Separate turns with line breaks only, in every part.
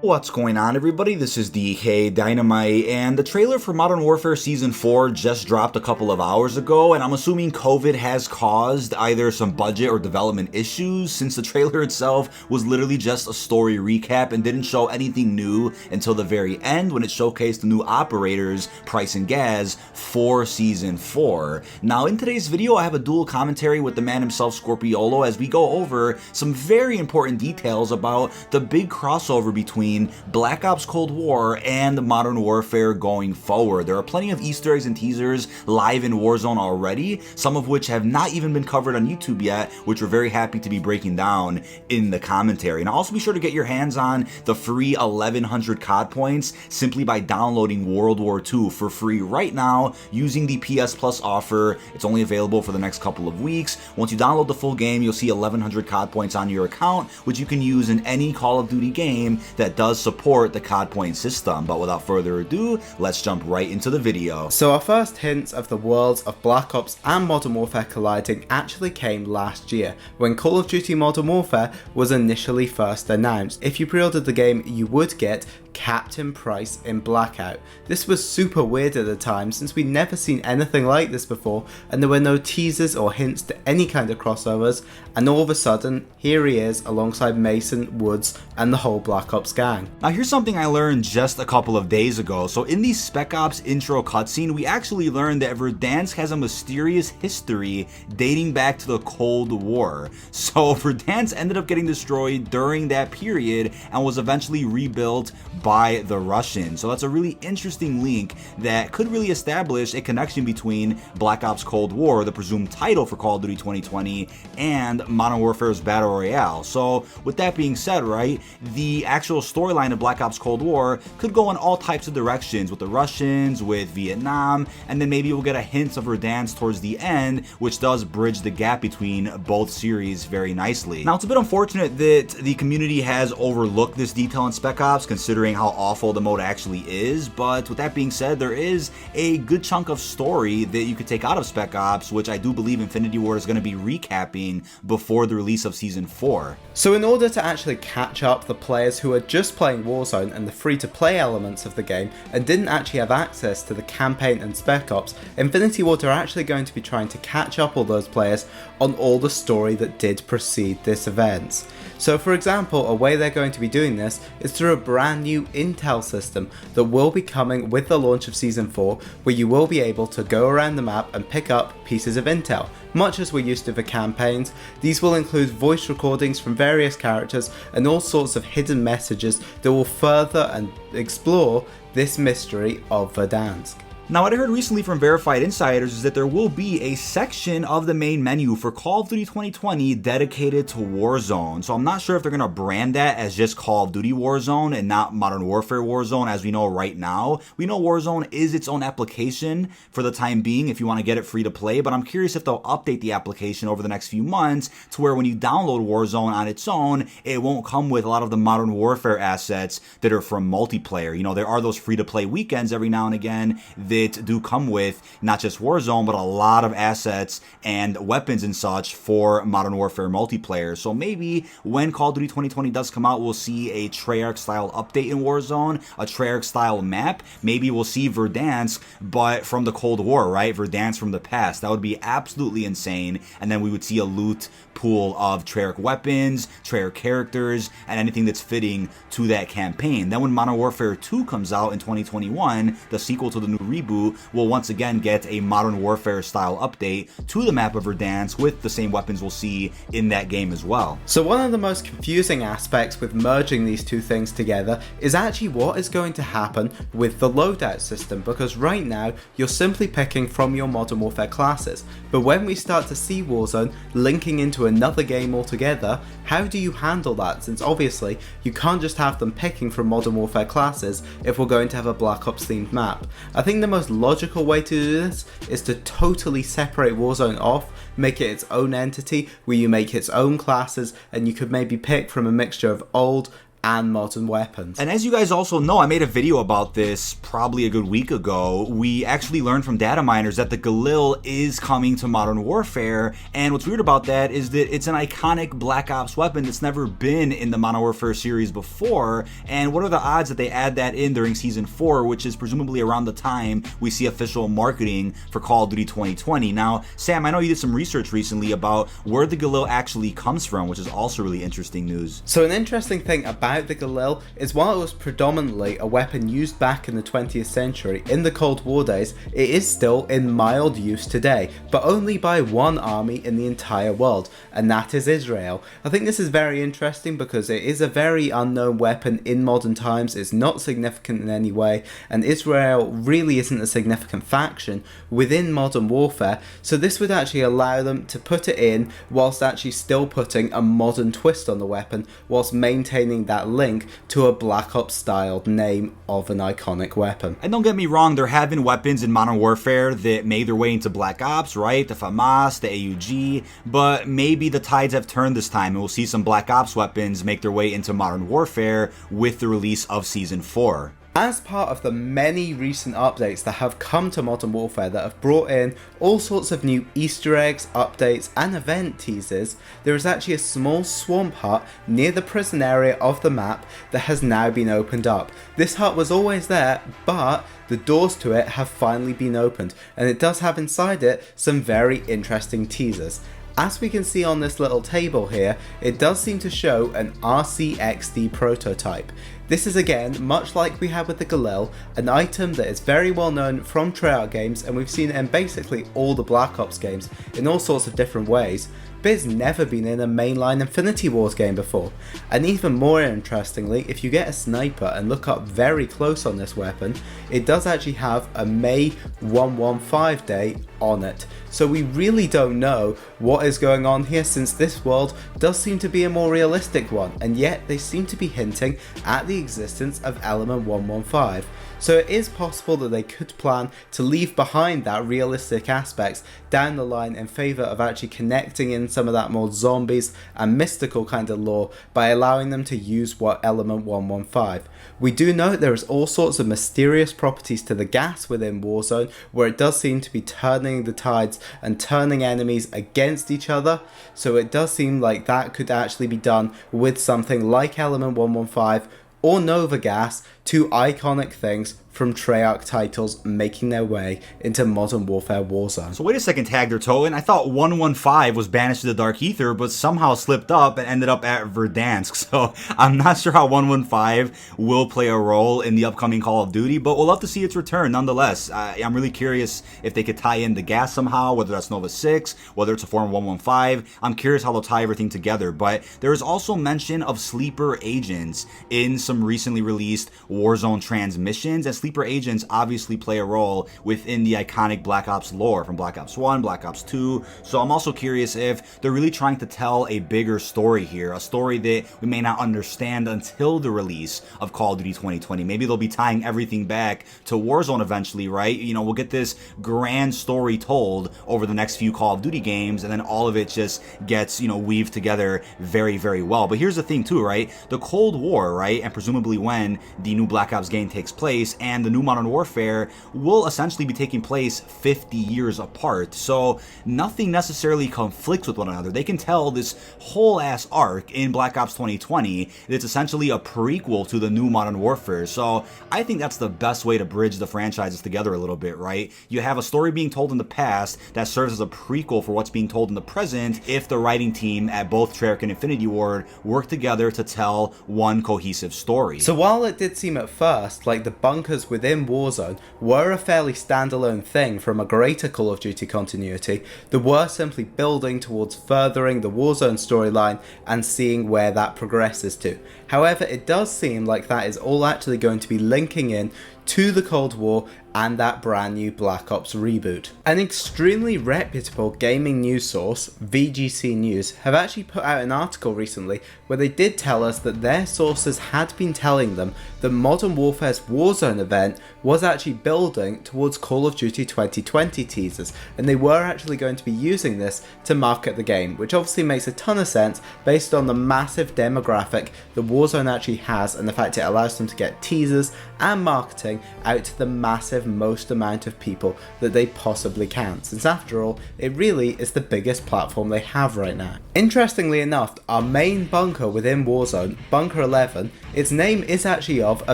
What's going on, everybody? This is dkdynamite, and the trailer for Modern Warfare Season 4 just dropped a couple of hours ago, and I'm assuming COVID has caused either some budget or development issues, since the trailer itself was literally just a story recap and didn't show anything new until the very end when it showcased the new operators, Price and Gaz, for Season 4. Now, in today's video, I have a dual commentary with the man himself, Scorpiolo, as we go over some very important details about the big crossover between Black Ops Cold War and Modern Warfare going forward. There are plenty of Easter eggs and teasers live in Warzone already, some of which have not even been covered on YouTube yet, which we're very happy to be breaking down in the commentary. And also be sure to get your hands on the free 1100 COD points simply by downloading World War II for free right now using the PS Plus offer. It's only available for the next couple of weeks. Once you download the full game, you'll see 1100 COD points on your account, which you can use in any Call of Duty game that does support the COD point system. But without further ado, let's jump right into the video.
So our first hints of the worlds of Black Ops and Modern Warfare colliding actually came last year, when Call of Duty Modern Warfare was initially first announced. If you pre-ordered the game, you would get Captain Price in Blackout. This was super weird at the time, since we'd never seen anything like this before, and there were no teasers or hints to any kind of crossovers, and all of a sudden, here he is alongside Mason, Woods, and the whole Black Ops gang.
Now here's something I learned just a couple of days ago. So in the Spec Ops intro cutscene, we actually learned that Verdansk has a mysterious history dating back to the Cold War. So Verdansk ended up getting destroyed during that period and was eventually rebuilt by the Russians. So that's a really interesting link that could really establish a connection between Black Ops Cold War, the presumed title for Call of Duty 2020, and Modern Warfare's Battle Royale. So with that being said, right, the actual storyline of Black Ops Cold War could go in all types of directions with the Russians, with Vietnam, and then maybe we'll get a hint of Verdansk towards the end, which does bridge the gap between both series very nicely. Now, it's a bit unfortunate that the community has overlooked this detail in Spec Ops, considering how awful the mode actually is, but with that being said, there is a good chunk of story that you could take out of Spec Ops, which I do believe Infinity Ward is going to be recapping before the release of Season 4.
So in order to actually catch up the players who are just playing Warzone and the free-to-play elements of the game and didn't actually have access to the campaign and Spec Ops, Infinity Ward are actually going to be trying to catch up all those players on all the story that did precede this event. So for example, a way they're going to be doing this is through a brand new intel system that will be coming with the launch of Season 4, where you will be able to go around the map and pick up pieces of intel. Much as we're used to for campaigns, these will include voice recordings from various characters and all sorts of hidden messages that will further and explore this mystery of Verdansk.
Now, what I heard recently from verified insiders is that there will be a section of the main menu for Call of Duty 2020 dedicated to Warzone. So I'm not sure if they're going to brand that as just Call of Duty Warzone and not Modern Warfare Warzone as we know right now. We know Warzone is its own application for the time being if you want to get it free to play, but I'm curious if they'll update the application over the next few months to where when you download Warzone on its own, it won't come with a lot of the Modern Warfare assets that are from multiplayer. You know, there are those free to play weekends every now and again that do come with not just Warzone, but a lot of assets and weapons and such for Modern Warfare multiplayer. So maybe when Call of Duty 2020 does come out, we'll see a Treyarch style update in Warzone, a Treyarch style map. Maybe we'll see Verdansk, but from the Cold War, right? Verdansk from the past. That would be absolutely insane. And then we would see a loot pool of Treyarch weapons, Treyarch characters, and anything that's fitting to that campaign. Then when Modern Warfare 2 comes out in 2021, the sequel to the new reboot, will once again get a Modern Warfare style update to the map of Verdansk with the same weapons we'll see in that game as well.
So one of the most confusing aspects with merging these two things together is actually what is going to happen with the loadout system, because right now you're simply picking from your Modern Warfare classes, but when we start to see Warzone linking into another game altogether, how do you handle that, since obviously you can't just have them picking from Modern Warfare classes if we're going to have a Black Ops themed map. I think the most logical way to do this is to totally separate Warzone off, make it its own entity where you make its own classes, and you could maybe pick from a mixture of old and modern weapons.
And as you guys also know, I made a video about this probably a good week ago. We actually learned from data miners that the Galil is coming to Modern Warfare, and what's weird about that is that it's an iconic Black Ops weapon that's never been in the Modern Warfare series before, and what are the odds that they add that in during Season 4, which is presumably around the time we see official marketing for Call of Duty 2020. Now, Sam, I know you did some research recently about where the Galil actually comes from, which is also really interesting news.
So an interesting thing about the Galil is while it was predominantly a weapon used back in the 20th century in the Cold War days, it is still in mild use today, but only by one army in the entire world, and that is Israel. I think this is very interesting because it is a very unknown weapon in modern times, it's not significant in any way, and Israel really isn't a significant faction within modern warfare, so this would actually allow them to put it in whilst actually still putting a modern twist on the weapon, whilst maintaining that link to a Black Ops styled name of an iconic weapon.
And don't get me wrong, there have been weapons in Modern Warfare that made their way into Black Ops, right? The FAMAS, the AUG, but maybe the tides have turned this time and we'll see some Black Ops weapons make their way into Modern Warfare with the release of Season 4.
As part of the many recent updates that have come to Modern Warfare that have brought in all sorts of new Easter eggs, updates and event teasers, there is actually a small swamp hut near the prison area of the map that has now been opened up. This hut was always there, but the doors to it have finally been opened, and it does have inside it some very interesting teasers. As we can see on this little table here, it does seem to show an RCXD prototype. This is again, much like we had with the Galil, an item that is very well known from Treyarch games, and we've seen it in basically all the Black Ops games in all sorts of different ways, but it's never been in a mainline Infinity Wars game before. And even more interestingly, if you get a sniper and look up very close on this weapon, it does actually have a May 115 date on it. So we really don't know what is going on here, since this world does seem to be a more realistic one, and yet they seem to be hinting at the existence of Element 115. So it is possible that they could plan to leave behind that realistic aspects down the line in favour of actually connecting in some of that more zombies and mystical kind of lore by allowing them to use what Element 115. We do note there is all sorts of mysterious properties to the gas within Warzone, where it does seem to be turning the tides and turning enemies against each other, so it does seem like that could actually be done with something like Element 115 or Nova Gas, two iconic things from Treyarch titles making their way into Modern Warfare Warzone.
So wait a second, Tag their toe, and I thought 115 was banished to the Dark Ether, but somehow slipped up and ended up at Verdansk. So I'm not sure how 115 will play a role in the upcoming Call of Duty, but we'll love to see its return nonetheless. I'm really curious if they could tie in the gas somehow, whether that's Nova 6, whether it's a form of 115. I'm curious how they'll tie everything together, but there is also mention of sleeper agents in some recently released Warzone transmissions, and sleeper agents obviously play a role within the iconic Black Ops lore from Black Ops 1, Black Ops 2, so I'm also curious if they're really trying to tell a bigger story here, a story that we may not understand until the release of Call of Duty 2020. Maybe they'll be tying everything back to Warzone eventually, right? You know, we'll get this grand story told over the next few Call of Duty games, and then all of it just gets, you know, weaved together very, very well. But here's the thing too, right? The Cold War, right, and presumably when the new Black Ops game takes place, and the new Modern Warfare will essentially be taking place 50 years apart. So nothing necessarily conflicts with one another. They can tell this whole ass arc in Black Ops 2020 that's essentially a prequel to the new Modern Warfare. So I think that's the best way to bridge the franchises together a little bit, right? You have a story being told in the past that serves as a prequel for what's being told in the present if the writing team at both Treyarch and Infinity Ward work together to tell one cohesive story.
So while it did seem at first like the bunkers within Warzone were a fairly standalone thing from a greater Call of Duty continuity, they were simply building towards furthering the Warzone storyline and seeing where that progresses to. However, it does seem like that is all actually going to be linking in to the Cold War and that brand new Black Ops reboot. An extremely reputable gaming news source, VGC News, have actually put out an article recently where they did tell us that their sources had been telling them that Modern Warfare's Warzone event was actually building towards Call of Duty 2020 teasers, and they were actually going to be using this to market the game, which obviously makes a ton of sense based on the massive demographic that Warzone actually has and the fact it allows them to get teasers and marketing out to the massive most amount of people that they possibly can, since after all, it really is the biggest platform they have right now. Interestingly enough, our main bunker within Warzone, Bunker 11, its name is actually of a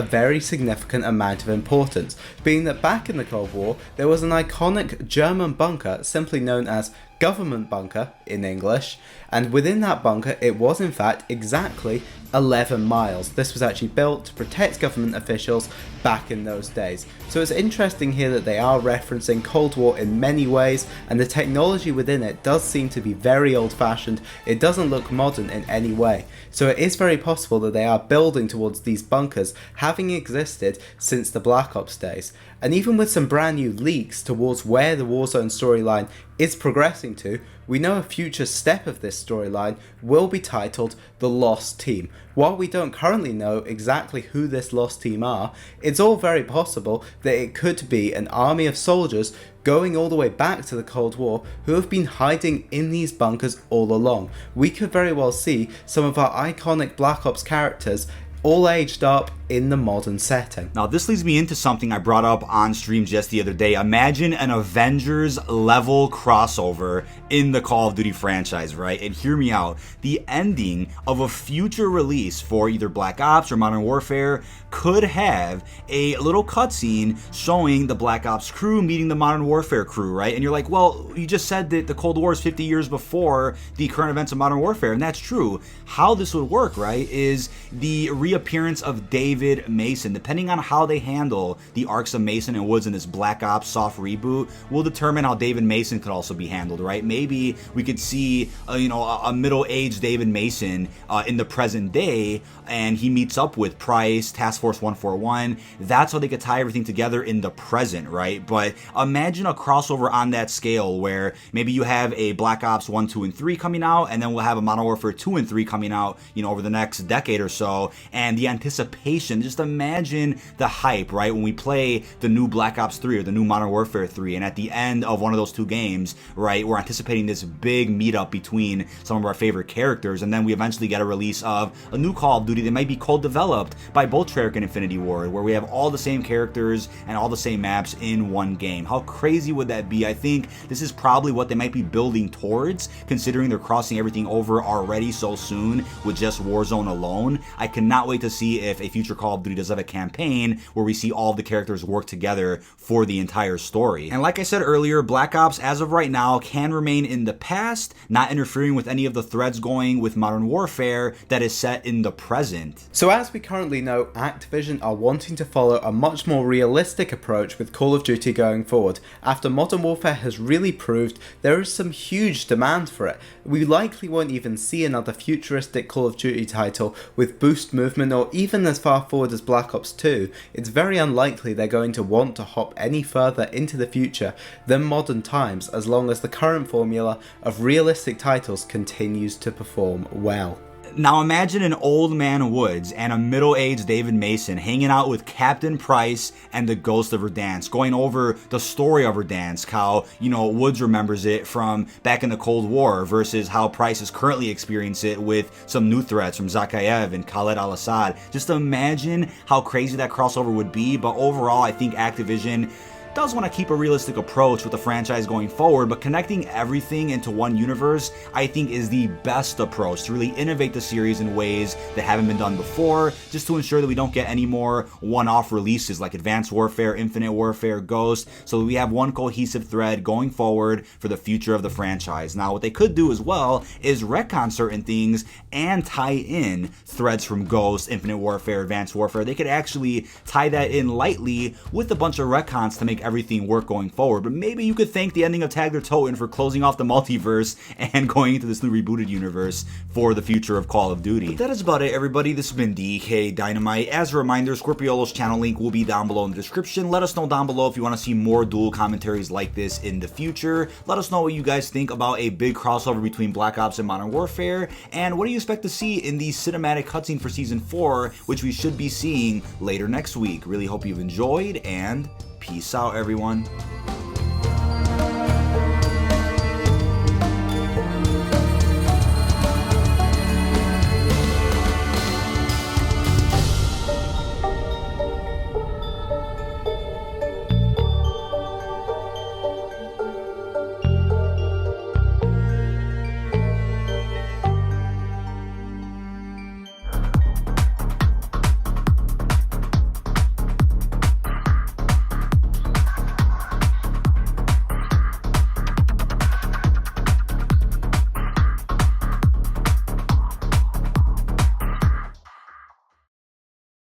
very significant amount of importance, being that back in the Cold War, there was an iconic German bunker simply known as Government Bunker in English, and within that bunker it was in fact exactly 11 miles. This was actually built to protect government officials back in those days. So it's interesting here that they are referencing Cold War in many ways, and the technology within it does seem to be very old-fashioned. It doesn't look modern in any way. So it is very possible that they are building towards these bunkers having existed since the Black Ops days. And even with some brand new leaks towards where the Warzone storyline is progressing to, we know a future step of this storyline will be titled The Lost Team. While we don't currently know exactly who this Lost Team are, it's all very possible that it could be an army of soldiers going all the way back to the Cold War who have been hiding in these bunkers all along. We could very well see some of our iconic Black Ops characters all aged up in the modern setting.
Now this leads me into something I brought up on stream just the other day. Imagine an Avengers level crossover in the Call of Duty franchise, right? And hear me out. The ending of a future release for either Black Ops or Modern Warfare could have a little cutscene showing the Black Ops crew meeting the Modern Warfare crew, right? And you're like, well, you just said that the Cold War is 50 years before the current events of Modern Warfare, and that's true. How this would work, right, is the reappearance of David Mason. Depending on how they handle the arcs of Mason and Woods in this Black Ops soft reboot will determine how David Mason could also be handled, right? Maybe we could see a middle-aged David Mason in the present day, and he meets up with Price, Task Force 141. That's how they could tie everything together in the present, right? But imagine a crossover on that scale where maybe you have a Black Ops 1, 2, and 3 coming out, and then we'll have a Modern Warfare 2 and 3 coming out, over the next decade or so, and the anticipation, just imagine the hype, right? When we play the new Black Ops 3 or the new Modern Warfare 3, and at the end of one of those two games, right, we're anticipating this big meetup between some of our favorite characters, and then we eventually get a release of a new Call of Duty that might be co-developed by both Treyarch and Infinity Ward, where we have all the same characters and all the same maps in one game. How crazy would that be? I think this is probably what they might be building towards, considering they're crossing everything over already so soon with just Warzone alone. I cannot wait to see if a future Call of Duty does have a campaign where we see all of the characters work together for the entire story. And like I said earlier, Black Ops as of right now can remain in the past, not interfering with any of the threads going with Modern Warfare that is set in the present.
So as we currently know, Activision are wanting to follow a much more realistic approach with Call of Duty going forward. After Modern Warfare has really proved there is some huge demand for it. We likely won't even see another futuristic Call of Duty title with boost movement or even as far forward as Black Ops 2. It's very unlikely they're going to want to hop any further into the future than modern times, as long as the current formula of realistic titles continues to perform well.
Now imagine an old man Woods and a middle-aged David Mason hanging out with Captain Price and the Ghost of Verdansk, going over the story of Verdansk, how, Woods remembers it from back in the Cold War versus how Price is currently experiencing it with some new threats from Zakayev and Khaled al-Assad. Just imagine how crazy that crossover would be, but overall I think Activision does want to keep a realistic approach with the franchise going forward, but connecting everything into one universe, I think, is the best approach to really innovate the series in ways that haven't been done before, just to ensure that we don't get any more one-off releases like Advanced Warfare, Infinite Warfare, Ghost, so that we have one cohesive thread going forward for the future of the franchise. Now, what they could do as well is retcon certain things and tie in threads from Ghost, Infinite Warfare, Advanced Warfare. They could actually tie that in lightly with a bunch of retcons to make make everything work going forward. But maybe you could thank the ending of Tag Their Toten for closing off the multiverse and going into this new rebooted universe for the future of Call of Duty. But that is about it, everybody. This has been dkdynamite. As a reminder, Scorpiolo's channel link will be down below in the description. Let us know down below if you want to see more dual commentaries like this in the future. Let us know what you guys think about a big crossover between Black Ops and Modern Warfare, and what do you expect to see in the cinematic cutscene for Season 4, which we should be seeing later next week. Really hope you've enjoyed, and peace out, everyone.